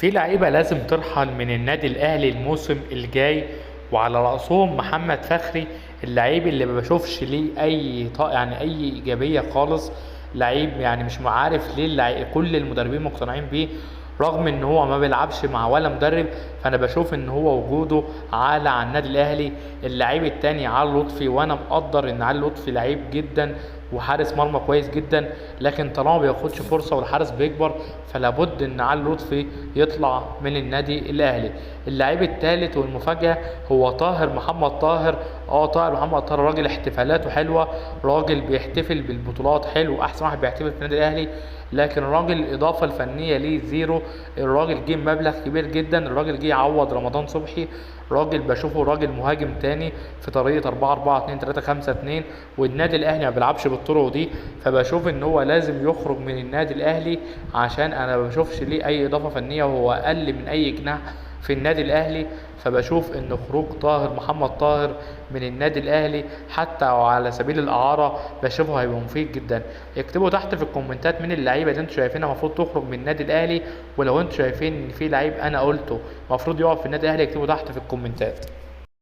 في لعيبة لازم ترحل من النادي الأهلي الموسم الجاي، وعلى رأسهم محمد فخري. اللعيب اللي ما بشوفش ليه يعني أي إيجابية خالص. لعيب يعني مش عارف ليه كل المدربين مقتنعين بيه رغم ان هو ما بيلعبش مع ولا مدرب. فانا بشوف ان هو وجوده عالة على النادي الاهلي. اللعيب التاني علي لطفي، وانا مقدر ان علي لطفي لعيب جدا وحارس مرمى كويس جدا، لكن طالما ما بياخدش فرصه والحارس بيكبر فلا بد ان علي لطفي يطلع من النادي الاهلي. اللعيب الثالث والمفاجاه هو طاهر محمد طاهر. طاهر محمد طاهر راجل احتفالاته حلوه، راجل بيحتفل بالبطولات حلو، احسن واحد بيحتفل في النادي الاهلي، لكن الراجل الاضافه الفنيه ليه زيرو. الراجل جه مبلغ كبير جدا، الراجل جه يعوض رمضان صبحي. راجل بشوفه راجل مهاجم تاني في طريقه 4 4 2 3 5 2، والنادي الاهلي ما بيلعبش بالطرق دي. فبشوف ان هو لازم يخرج من النادي الاهلي، عشان انا ما بشوفش ليه اي اضافه فنيه وهو اقل من اي جناح في النادي الاهلي. فبشوف ان خروج طاهر محمد طاهر من النادي الاهلي حتى وعلى سبيل الاعاره بشوفه هيبقى مفيد جدا. اكتبوا تحت في الكومنتات مين اللعيبه اللي انتوا شايفينها المفروض تخرج من النادي الاهلي، ولو انتوا شايفين ان في لعيب انا قلته المفروض يقعد في النادي الاهلي اكتبوا تحت في الكومنتات.